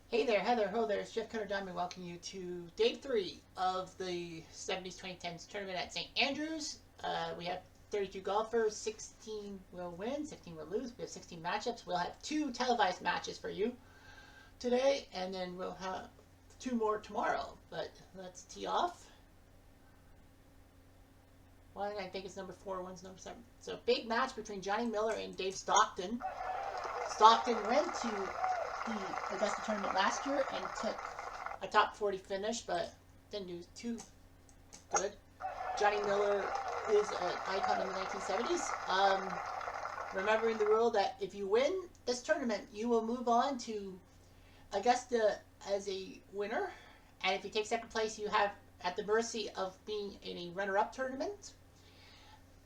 Hey there, Heather, ho there, it's Jeff Cutter Diamond welcoming you to day 3 of the 70s 2010s tournament at St. Andrews. We have 32 golfers, 16 will win, 16 will lose. We have 16 matchups. We'll have 2 televised matches for you today, and then we'll have 2 more tomorrow. But let's tee off. One, I think, is number 4, one's number 7. So, big match between Johnny Miller and Dave Stockton. Stockton went to the Augusta tournament last year and took a top 40 finish, but didn't do too good. Johnny Miller is an icon in the 1970s. Remembering the rule that if you win this tournament, you will move on to Augusta as a winner, and if you take second place, you have at the mercy of being in a runner-up tournament.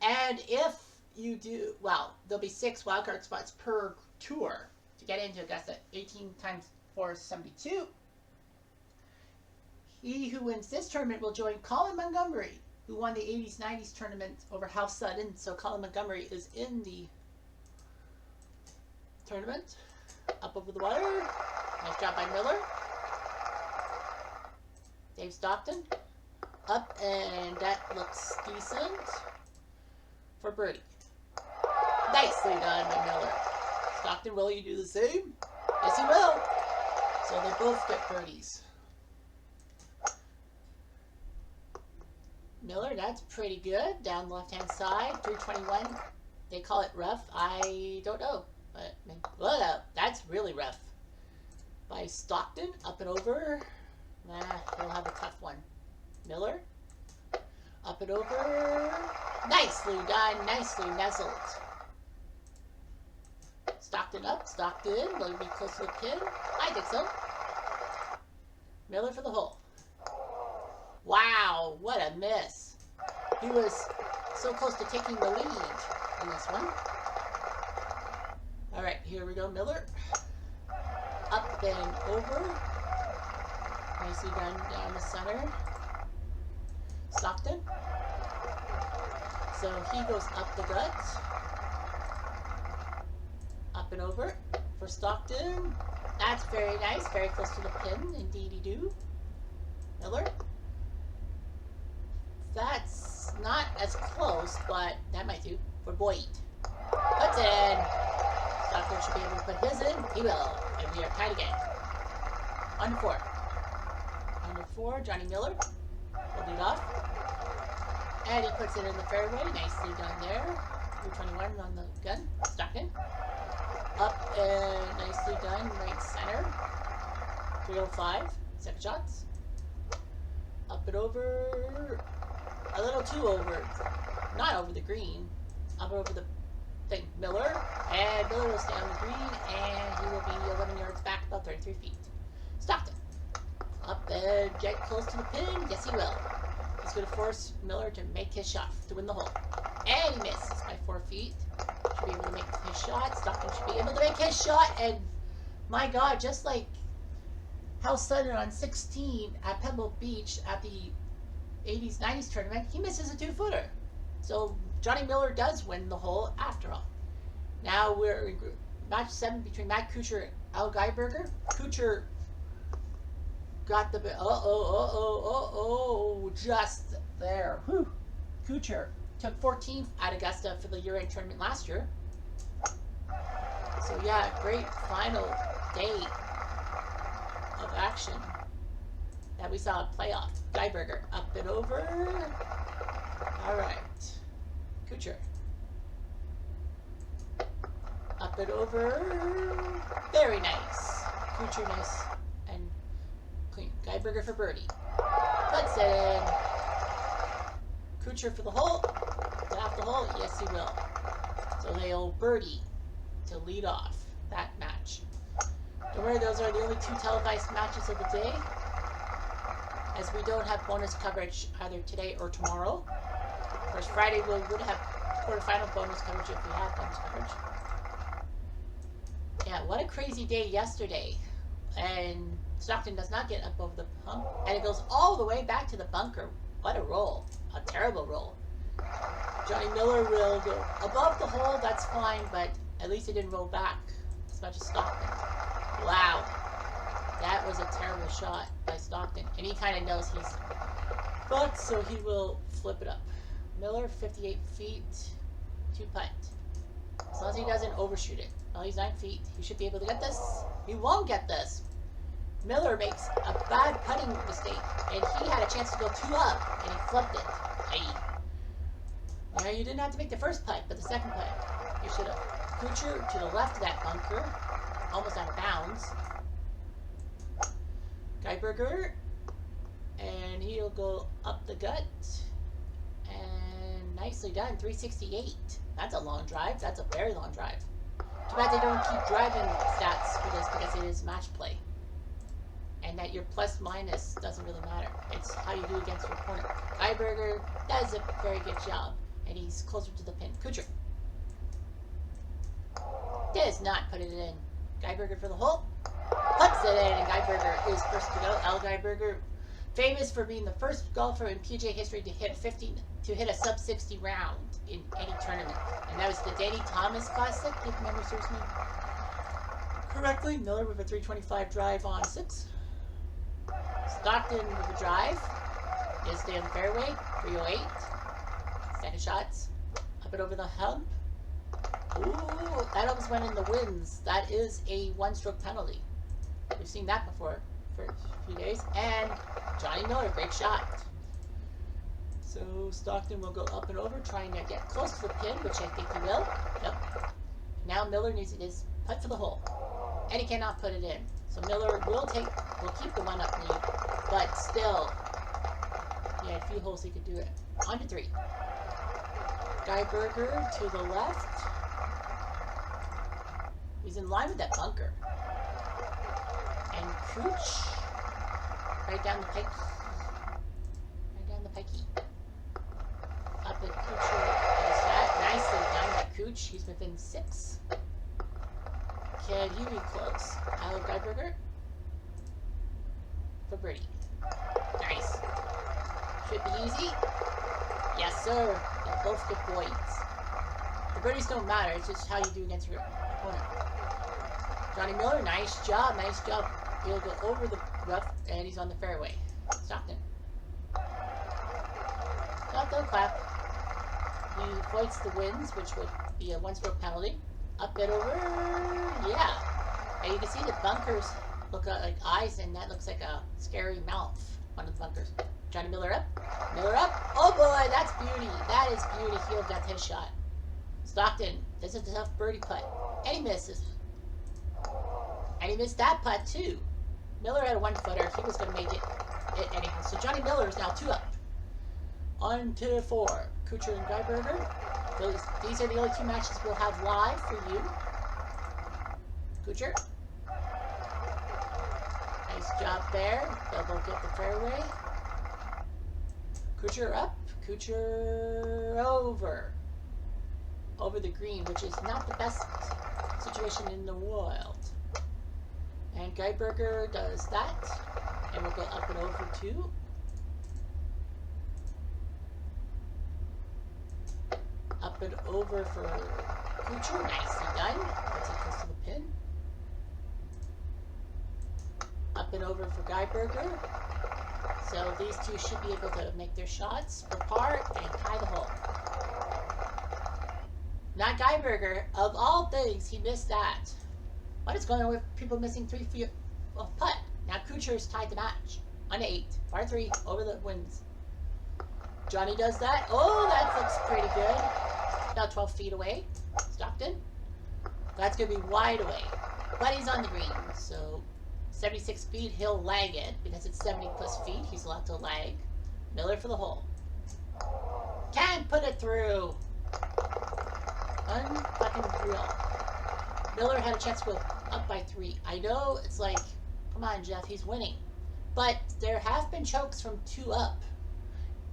And if you do, well, there'll be 6 wildcard spots per tour to get into Augusta. 18 times 4 is 72. He who wins this tournament will join Colin Montgomery, who won the 80s 90s tournament over Hal Sutton. So Colin Montgomery is in the tournament. Up over the wire. Nice job by Miller. Dave Stockton. Up, and that looks decent for birdie. Nicely done by Miller. Stockton, will you do the same? Yes, he will. So they both get birdies. Miller, that's pretty good. Down the left-hand side, 321. They call it rough. I don't know. But, well, that's really rough. By Stockton, up and over. Nah, he'll have a tough one. Miller, up and over. Nicely done. Nicely nuzzled. Stockton up, Stockton, will he be close to the pin? I think so. Miller for the hole. Wow, what a miss. He was so close to taking the lead in this one. Alright, here we go, Miller. Up and over. Nicely done down the center. Stockton. So he goes up the gut. Up and over for Stockton. That's very nice. Very close to the pin. Indeedy do. Miller. That's not as close, but that might do for Boyd. Puts it in. Stockton should be able to put his in. He will. And we are tied again. Under 4. Under 4. Johnny Miller will lead off. And he puts it in the fairway. Nicely done there. 321 on the gun. Stockton. Up and nicely done, right center. 305, second shots. Up and over. A little too over. Not over the green. Up and over the thing. Miller. And Miller will stay on the green, and he will be 11 yards back, about 33 feet. Stockton. Up and get close to the pin. Yes, he will. He's going to force Miller to make his shot to win the hole. And he misses by 4 feet. Should be able to make his shot. Stockton should be able to make his shot. And my God, just like Hal Sutton on 16 at Pebble Beach at the 80s 90s tournament, he misses a 2-footer. So Johnny Miller does win the hole after all. Now we're in match 7 between Matt Kuchar and Al Geiberger. Kuchar got the just there. Whew. Kuchar took 14th at Augusta for the year-end tournament last year. So yeah, great final day of action that we saw a playoff. Geiberger up and over. All right, Kuchar up and over. Very nice. Kuchar nice and clean. Geiberger for birdie. Puts it in. Kuchar for the hole. Off the hole, yes he will. So they'll birdie to lead off that match. Don't worry, those are the only 2 televised matches of the day, as we don't have bonus coverage either today or tomorrow. Of course, Friday we would have quarterfinal bonus coverage if we had bonus coverage. Yeah, what a crazy day yesterday. And Stockton does not get up over the hump, and it goes all the way back to the bunker. What a roll. A terrible roll. Johnny Miller will go above the hole, that's fine, but at least it didn't roll back as much as Stockton. Wow. That that was a terrible shot by Stockton. And he kind of knows he's fucked, so he will flip it up. Miller, 58 feet, 2 putt. As long as he doesn't overshoot it. Well, he's 9 feet. He should be able to get this. He won't get this. Miller makes a bad putting mistake, and he had a chance to go 2 up, and he flipped it. Hey. Now, you didn't have to make the first putt, but the second putt, you should have. Kuchar to the left of that bunker, almost out of bounds. Geiberger, and he'll go up the gut, and nicely done, 368. That's a long drive. That's a very long drive. Too bad they don't keep driving stats for this because it is match play. And that your plus minus doesn't really matter. It's how you do against your opponent. Geiberger does a very good job. And he's closer to the pin. Kuchar does not put it in. Geiberger for the hole. Puts it in, and Geiberger is first to go. Al Geiberger, famous for being the first golfer in PGA history to hit a sub 60 round in any tournament. And that was the Danny Thomas Classic, if memory serves me correctly. Miller with a 325 drive on 6. Stockton with a drive. Is stay on the fairway. 308. Second shots. Up and over the hump. Ooh, that almost went in the winds. That is a 1-stroke penalty. We've seen that before for a few days. And Johnny Miller, great shot. So Stockton will go up and over, trying to get close to the pin, which I think he will. Yep. Now Miller needs his putt for the hole. And he cannot put it in. So Miller will keep the 1-up lead, but still, he had a few holes he could do it. On to 3. Geiberger to the left. He's in line with that bunker. And Cooch, right down the pike. Right down the pikey. Up at Cooch, nicely down by Cooch. He's within 6. Can he be close? Al Geiberger for birdie. Nice. Should be easy. Yes, sir. They both get points. The birdies don't matter. It's just how you do against your opponent. Johnny Miller, nice job. Nice job. He'll go over the rough, and he's on the fairway. Stockton. Stockton clap. He avoids the winds, which would be a 1-stroke penalty. Up and over, yeah. And you can see the bunkers look like eyes, and that looks like a scary mouth. One of the bunkers. Johnny Miller up. Miller up. Oh boy, that's beauty. That is beauty. He'll get his shot. Stockton, this is a tough birdie putt. And he misses. And he missed that putt too. Miller had a 1-footer. He was going to make it anyhow. So Johnny Miller is now 2 up. On to 4. Kuchar and Geiberger. These are the only 2 matches we'll have live for you. Kuchar. Nice job there. They'll both get the fairway. Kuchar up. Kuchar over. Over the green, which is not the best situation in the world. And Geiberger does that. And we'll go up and over too. Up and over for Kuchar. Nicely done. That's it close to the pin. Up and over for Geiberger. So these two should be able to make their shots for par and tie the hole. Not Geiberger. Of all things, he missed that. What is going on with people missing 3 feet of putt? Now Kuchar's tied the match. On 8. Par 3. Over the winds. Johnny does that. Oh, that looks pretty good. About 12 feet away. Stockton. That's going to be wide away. But he's on the green. So 76 feet, he'll lag it. Because it's 70 plus feet, he's allowed to lag. Miller for the hole. Can't put it through. Unfucking real. Miller had a chance to go up by 3. I know it's like, come on, Jeff, he's winning. But there have been chokes from 2 up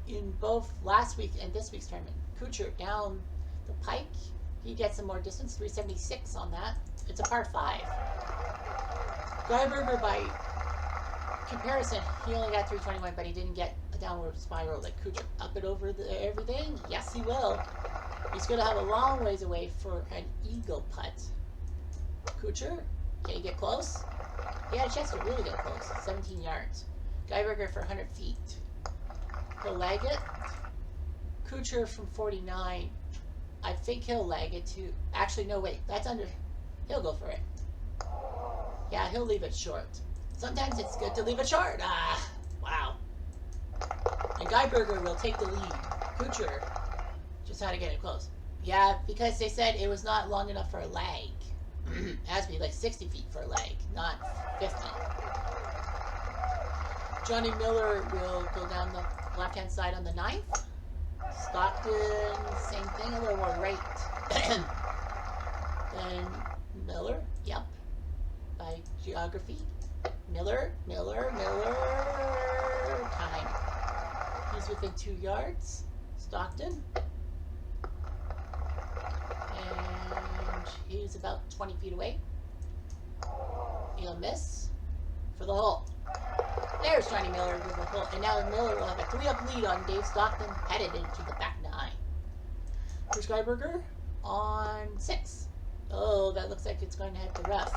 in both last week and this week's tournament. Kuchar down the pike. He gets some more distance, 376 on that. It's a par 5. Geiberger, by comparison, he only got 321, but he didn't get a downward spiral like Kuchar. Up and over everything? Yes, he will. He's going to have a long ways away for an eagle putt. Kuchar, can he get close? He had a chance to really get close. 17 yards. Guyberger for 100 feet. He'll lag it. Kuchar from 49. I think he'll lag it too. Actually, no, wait. That's under. He'll go for it. Yeah, he'll leave it short. Sometimes it's good to leave it short. Ah, wow. And Guyberger will take the lead. Kuchar just had to get it close. Yeah, because they said it was not long enough for a lag. It has to be like 60 feet for a lag, not 50. Johnny Miller will go down the left-hand side on the 9th. Stockton, same thing, a little more right. Then Miller, yep, by geography. Miller, time. He's within 2 yards. Stockton. And he's about 20 feet away. He'll miss for the hole. There's Johnny Miller with the hole. And now Miller will have a 3-up lead on Dave Stockton, headed into the back 9. Here's Guyberger on 6. Oh, that looks like it's going to hit the rough.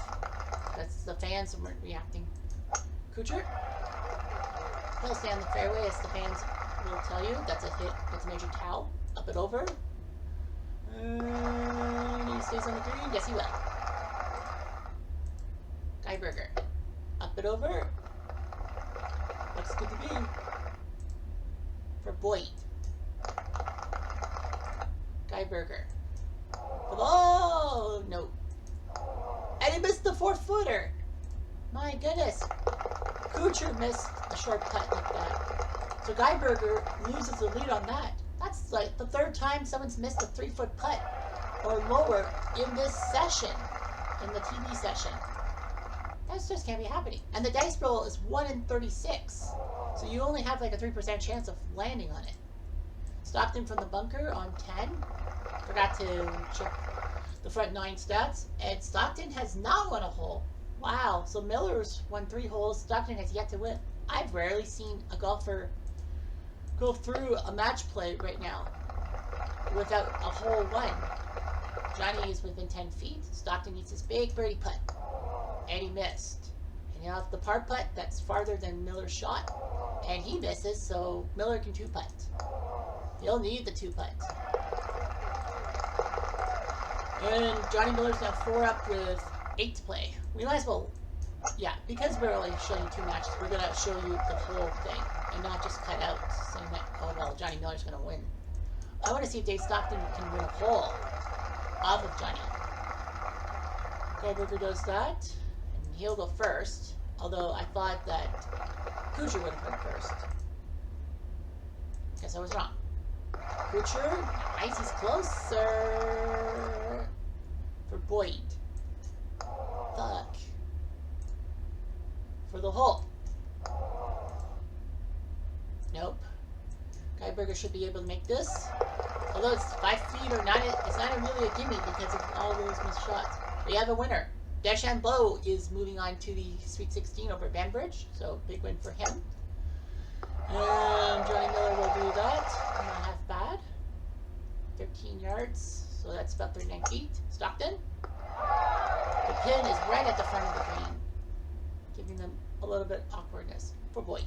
That's the fans weren't reacting. Kuchar. He'll stay on the fairway, as the fans will tell you. That's a hit. That's a major towel. Up and over. And he stays on the green. Yes, he will. Guyberger. Up and over. Looks good to be. For Boyd. Guyberger. Oh, no. And he missed the 4-footer. My goodness. Kuchar missed a short putt like that. So Guyberger loses the lead on that. That's like the 3rd time someone's missed a 3-foot putt or lower in this session, in the TV session. That just can't be happening. And the dice roll is 1 in 36. So you only have like a 3% chance of landing on it. Stockton from the bunker on 10. Forgot to check the front 9 stats. And Stockton has not won a hole. Wow. So Miller's won 3 holes. Stockton has yet to win. I've rarely seen a golfer go through a match play right now without a hole won. Johnny is within 10 feet. Stockton needs his big birdie putt. And he missed. And now the par putt, that's farther than Miller's shot. And he misses, so Miller can 2-putt. He'll need the 2-putt. And Johnny Miller's now 4 up with 8 to play. We might as well, yeah, because we're only showing 2 matches, we're going to show you the whole thing. And not just cut out saying that, oh, well, Johnny Miller's going to win. I want to see if Dave Stockton can win a hole off of Johnny. Guyberger does that. And he'll go first. Although I thought that Kuchar would have went first. Guess I was wrong. Kuchar, nice, he's closer. For Boyd. Fuck. For the hole. Nope. Guyberger should be able to make this. Although it's 5 feet or not, it's not really a gimme because of all those missed shots. We have a winner. DeChambeau is moving on to the Sweet 16 over Banbridge, so big win for him. And Johnny Miller will do that. Not half bad. 13 yards, so that's about 39 feet. Stockton. The pin is right at the front of the green, giving them a little bit of awkwardness for Boyd.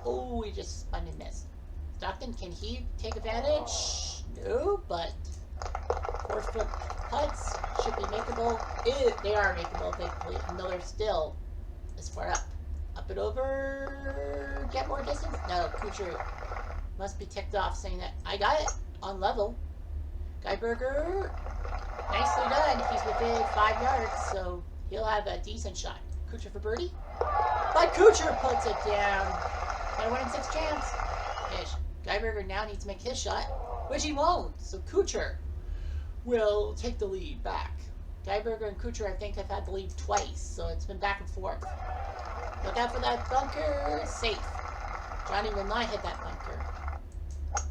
Oh, he just spun and missed. Stockton, can he take advantage? No, but 4-foot putts should be makeable. They are makeable, thankfully. And Miller still is far up. Up and over. Get more distance? No, Kuchar must be ticked off saying that I got it on level. Guyberger, nicely done. He's within 5 yards, so he'll have a decent shot. Kuchar for birdie. But Kuchar puts it down. Got a 1 in 6 chance. Ish. Guyberger now needs to make his shot, which he won't. So Kuchar will take the lead back. Guyberger and Kuchar, I think, have had the lead twice, so it's been back and forth. Look out for that bunker. Safe. Johnny will not hit that bunker.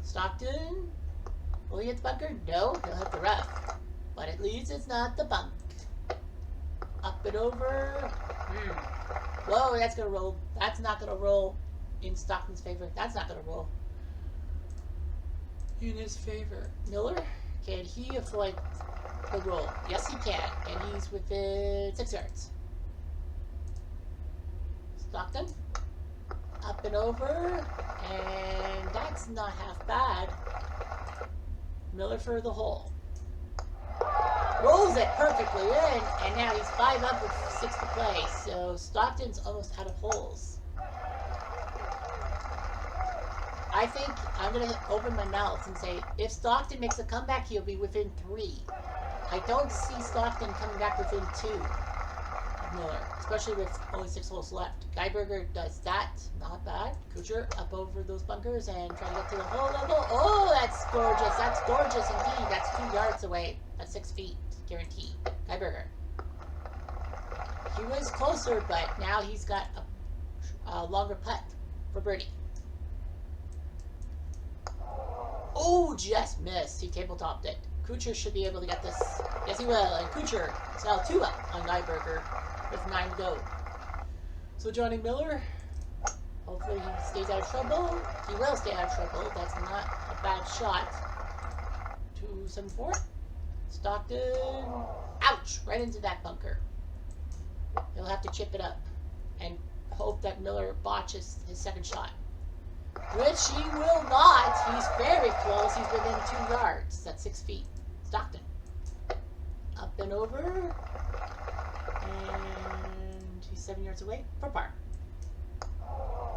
Stockton. Will he hit the bunker? No, he'll hit the rough. But at least it's not the bunk. Up and over. Whoa, that's going to roll. That's not going to roll in Stockton's favor. That's not going to roll in his favor. Miller, can he avoid the roll? Yes, he can. And he's within 6 yards. Stockton. Up and over. And that's not half bad. Miller for the hole. Rolls it perfectly in, and now he's 5 up with 6 to play. So Stockton's almost out of holes. I think I'm going to open my mouth and say, if Stockton makes a comeback, he'll be within 3. I don't see Stockton coming back within 2 of Miller, especially with only 6 holes left. Geiberger does that. Not bad. Kuchar up over those bunkers and trying to get to the hole level. Oh, that's gorgeous. That's gorgeous indeed. That's 2 yards away. That's 6 feet. Guaranteed. Geiberger. He was closer, but now he's got a longer putt for birdie. Oh, just missed. He tabletopped it. Kuchar should be able to get this. Yes, he will. And Kuchar is now 2 up on Geiberger with 9 to go. So Johnny Miller, hopefully he stays out of trouble. He will stay out of trouble. That's not a bad shot. 274. Stockton. Ouch! Right into that bunker. He'll have to chip it up and hope that Miller botches his second shot. Which he will not. He's very close. He's within 2 yards. That's 6 feet. Stockton. Up and over. And he's 7 yards away for par.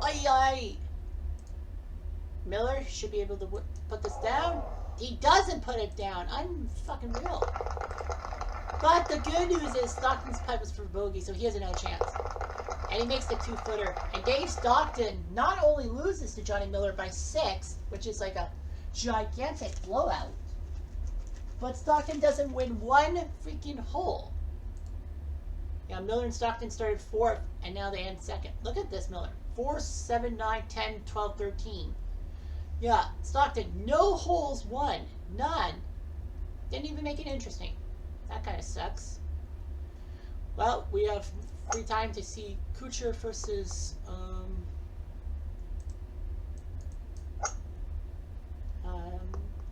Ay, ay. Miller should be able to put this down. He doesn't put it down. I'm fucking real. But the good news is Stockton's putt was for bogey, so he has another chance. And he makes the 2-footer. And Dave Stockton not only loses to Johnny Miller by 6, which is like a gigantic blowout, but Stockton doesn't win 1 freaking hole. Yeah, Miller and Stockton started 4th, and now they end 2nd. Look at this, Miller. 4, 7, 9, 10, 12, 13. Yeah, Stockton, no holes won. None. Didn't even make it interesting. That kind of sucks. Well, we have free time to see Kuchar versus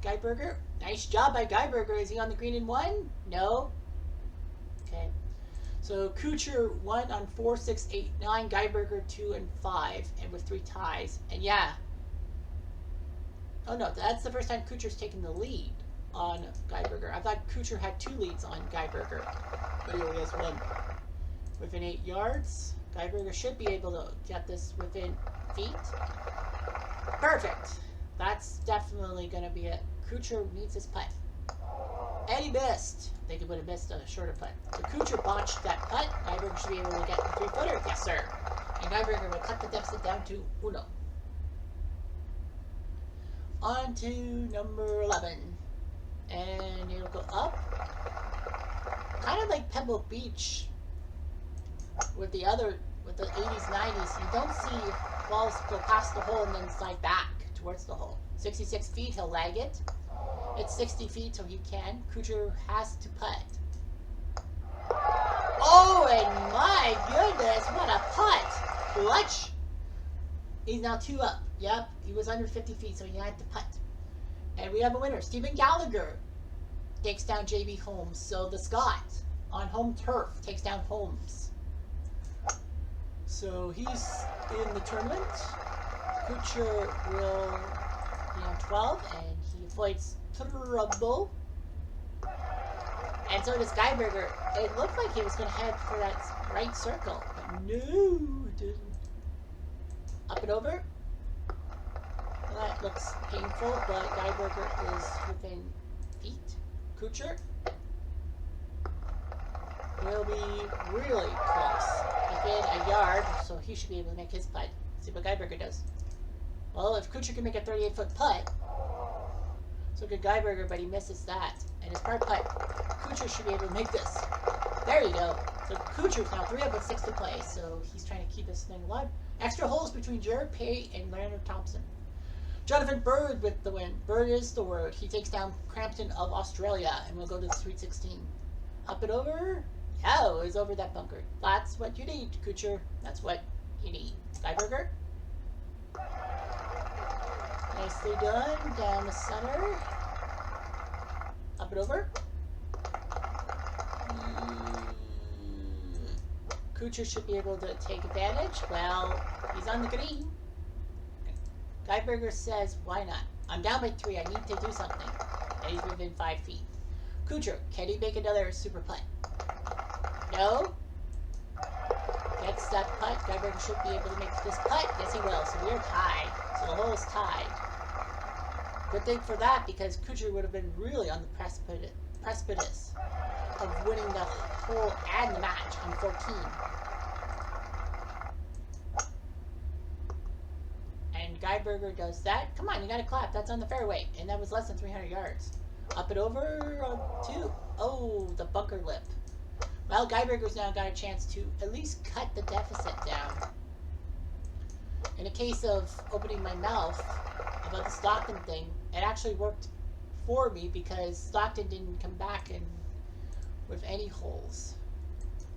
Geiberger. Nice job by Geiberger. Is he on the green in 1? No. Okay. So Kuchar 1 on 4, 6, 8, 9. Geiberger 2 and 5, and with 3 ties. And yeah. Oh no, that's the first time Kuchar's taken the lead on Geiberger. I thought Kuchar had 2 leads on Geiberger, but he only has 1. Within 8 yards, Geiberger should be able to get this within feet. Perfect. That's definitely going to be it. Kuchar needs his putt. And he missed. They would have missed a shorter putt. So Kuchar botched that putt. Geiberger should be able to get the 3-footer. Yes, sir. And Geiberger will cut the deficit down to 1. On to number 11. And it'll go up. Kind of like Pebble Beach with the 80s, 90s. You don't see balls go past the hole and then slide back towards the hole. 66 feet, he'll lag it. It's 60 feet, so he can. Kuchar has to putt. Oh, and my goodness, what a putt! Clutch! He's now 2 up. Yep, he was under 50 feet, so he had to putt. And we have a winner. Stephen Gallagher takes down J.B. Holmes. So the Scot on home turf takes down Holmes. So he's in the tournament. Kuchar will be on 12, and he avoids trouble. And so does Geiberger. It looked like he was going to head for that right circle, but no, it didn't. Up and over. That looks painful, but Geiberger is within feet. Kuchar will be really close, within a yard, so he should be able to make his putt. See what Geiberger does. Well, if Kuchar can make a 38-foot putt, so could Geiberger, but he misses that. And his par putt, Kuchar should be able to make this. There you go. So Kuchar's now 3 up with 6 to play, so he's trying to keep this thing alive. Extra holes between Jared Pay and Leonard Thompson. Jonathan Bird with the win. Bird is the word. He takes down Crampton of Australia, and we'll go to the Sweet 16. Up and over. Oh, it's over that bunker. That's what you need, Kuchar. That's what you need. Geiberger. Nicely done. Down the center. Up and over. Kuchar should be able to take advantage. Well, he's on the green. Guyberger says, why not? I'm down by 3. I need to do something. And he's within 5 feet. Kuchar, can he make another super putt? No. Gets that putt. Guyberger should be able to make this putt. Yes, he will. So we're tied. So the hole is tied. Good thing for that, because Kuchar would have been really on the precipice of winning the hole and the match on 14. And Guyberger does that. Come on, you gotta clap. That's on the fairway. And that was less than 300 yards. Up and over on 2. Oh, the bunker lip. Well, Guyberger's now got a chance to at least cut the deficit down. In a case of opening my mouth about the Stockton thing, it actually worked for me because Stockton didn't come back in with any holes.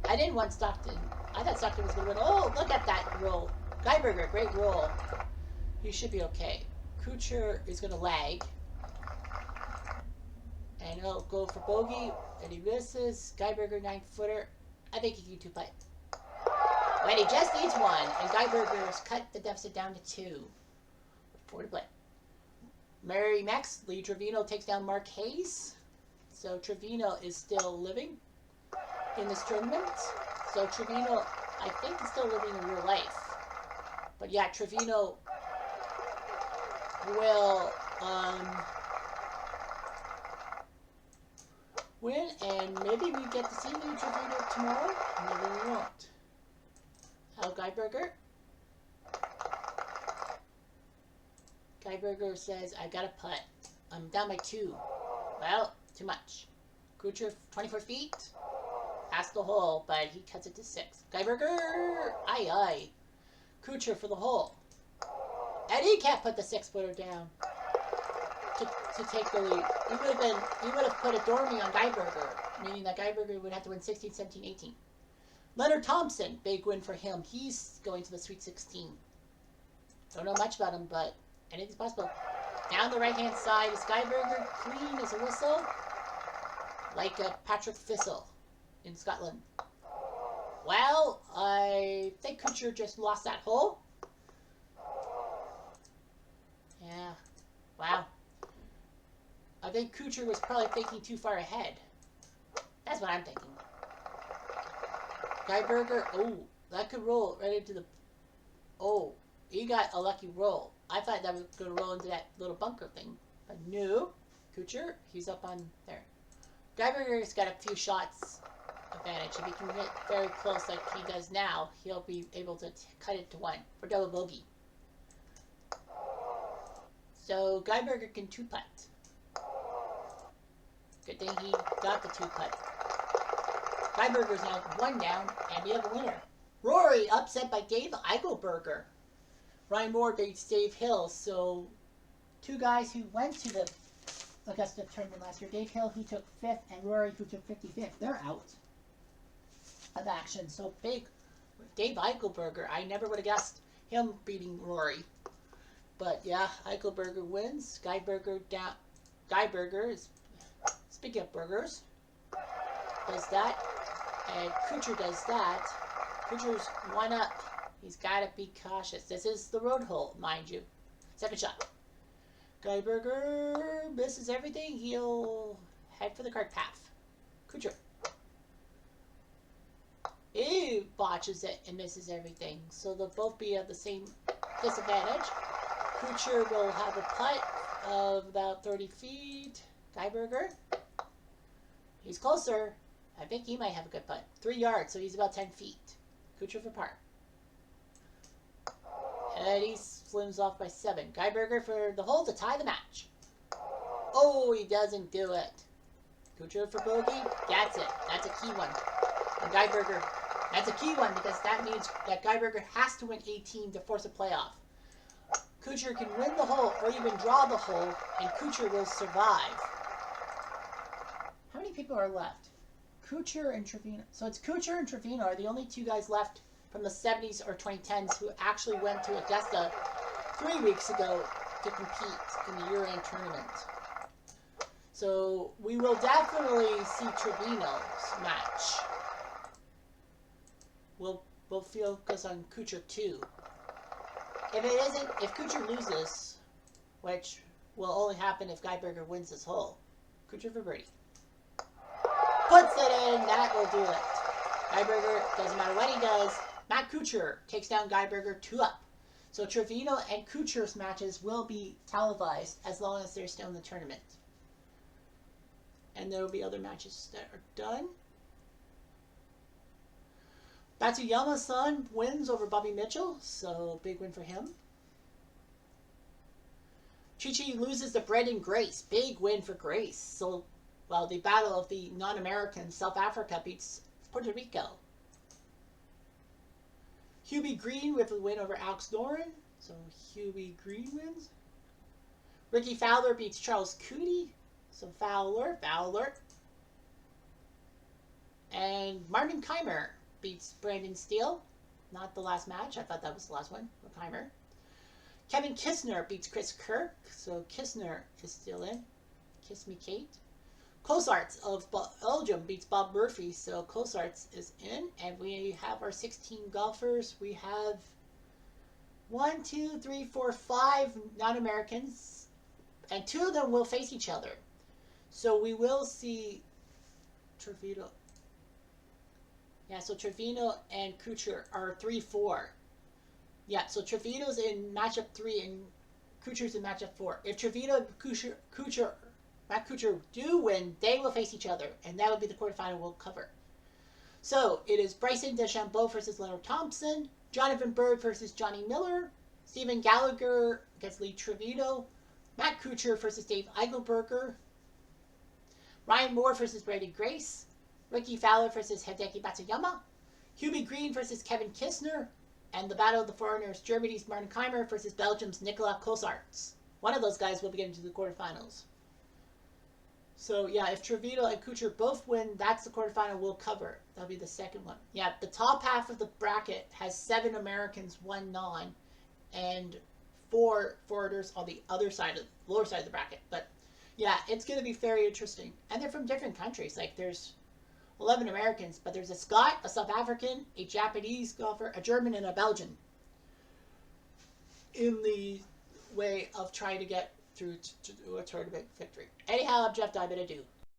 I didn't want Stockton. I thought Stockton was going to win. Oh, look at that roll. Guyberger, great roll. He should be okay. Kuchar is going to lag. And he'll go for bogey. And he misses. Guyberger, 9-footer. I think he can 2-putt. When he just needs 1. And Guyberger's cut the deficit down to 2. 4 to play. Mary Max, Lee Trevino takes down Mark Hayes. So Trevino is still living in this tournament. So Trevino, I think, is still living in real life. But yeah, Trevino will win, and maybe we get to see Lee Trevino tomorrow. Maybe we won't. Al Guyberger. Guyberger says, I got a putt. I'm down by 2. Well, too much. Kuchar, 24 feet. Past the hole, but he cuts it to 6. Guyberger! Aye, aye. Kuchar for the hole. And he can't put the 6-footer down to take the lead. He would have put a dormy on Guyberger, meaning that Guyberger would have to win 16, 17, 18. Leonard Thompson, big win for him. He's going to the Sweet 16. Don't know much about him, but anything's possible. Down the right-hand side is Guyberger, clean as a whistle, like a Patrick Thistle in Scotland. Well, I think Kuchar just lost that hole. Yeah. Wow. I think Kuchar was probably thinking too far ahead. That's what I'm thinking. Guyberger, oh, that could roll right into the... Oh, he got a lucky roll. I thought that was going to roll into that little bunker thing. But no. Kuchar, he's up on there. Guyberger's got a few shots advantage. If he can get very close like he does now, he'll be able to cut it to 1 for double bogey. So Guyberger can 2-putt. Good thing he got the 2-putt. Guyberger's now 1 down, and we have a winner. Rory upset by Dave Eichelberger. Ryan Moore beats Dave Hill. So 2 guys who went to the Augusta tournament last year. Dave Hill, who took 5th, and Rory, who took 55th. They're out of action. So big. Dave Eichelberger, I never would have guessed him beating Rory. But yeah, Eichelberger wins. Guyberger down. Guyberger is, speaking of burgers, does that. And Kuchar does that. Kuchar's 1 up. He's got to be cautious. This is the road hole, mind you. Second shot. Guyberger misses everything. He'll head for the cart path. Kuchar. He botches it and misses everything. So they'll both be at the same disadvantage. Kuchar will have a putt of about 30 feet. Guyberger. He's closer. I think he might have a good putt. 3 yards, so he's about 10 feet. Kuchar for par. And he slims off by 7. Guyberger for the hole to tie the match. Oh, he doesn't do it. Kuchar for bogey. That's it. That's a key one. And Guyberger, that's a key one because that means that Guyberger has to win 18 to force a playoff. Kuchar can win the hole or even draw the hole, and Kuchar will survive. How many people are left? Kuchar and Trevino. So it's Kuchar and Trevino are the only 2 guys left from the 70s or 2010s who actually went to Augusta 3 weeks ago to compete in the year-end tournament. So we will definitely see Trevino's match we'll focus on Kuchar 2. If Kuchar loses, which will only happen if Geiberger wins this hole, Kuchar for birdie. Puts it in, that will do it. Geiberger, doesn't matter what he does, Matt Kuchar takes down Geiberger 2-up. So Trevino and Kuchar's matches will be televised as long as they're still in the tournament. And there will be other matches that are done. Matsuyama-san wins over Bobby Mitchell, so big win for him. Chi-Chi loses to Brendan Grace, big win for Grace. So, well, the battle of the non-Americans, South Africa beats Puerto Rico. Hubie Green with a win over Alex Noren, so Hubie Green wins. Ricky Fowler beats Charles Coody, so Fowler. And Martin Keimer beats Brandon Steele. Not the last match. I thought that was the last one with Keimer. Kevin Kistner beats Chris Kirk. So Kistner is still in. Kiss Me Kate. Cosarts of Belgium beats Bob Murphy. So Cosarts is in. And we have our 16 golfers. We have 1, 2, 3, 4, 5 non-Americans. And 2 of them will face each other. So we will see Trevino. Yeah, so Trevino and Kuchar are 3-4. Yeah, so Trevino's in matchup 3 and Kuchar's in matchup 4. If Trevino and Matt Kuchar do win, they will face each other, and that will be the quarterfinal we'll cover. So it is Bryson DeChambeau versus Leonard Thompson, Jonathan Bird versus Johnny Miller, Stephen Gallagher against Lee Trevino, Matt Kuchar versus Dave Eichelberger, Ryan Moore versus Brady Grace, Ricky Fowler versus Hideki Matsuyama, Hubie Green versus Kevin Kistner, and the Battle of the Foreigners, Germany's Martin Keimer versus Belgium's Nicolas Cosarts. One of those guys will be getting to the quarterfinals. So, yeah, if Trevino and Kuchar both win, that's the quarterfinal we'll cover. That'll be the second one. Yeah, the top half of the bracket has 7 Americans, 1 non, and 4 foreigners on the other side of the lower side of the bracket. But, yeah, it's going to be very interesting. And they're from different countries. Like, there's 11 Americans, but there's a Scot, a South African, a Japanese golfer, a German, and a Belgian in the way of trying to get through to a tournament victory. Anyhow, I'm Jeff Diamond. Adieu.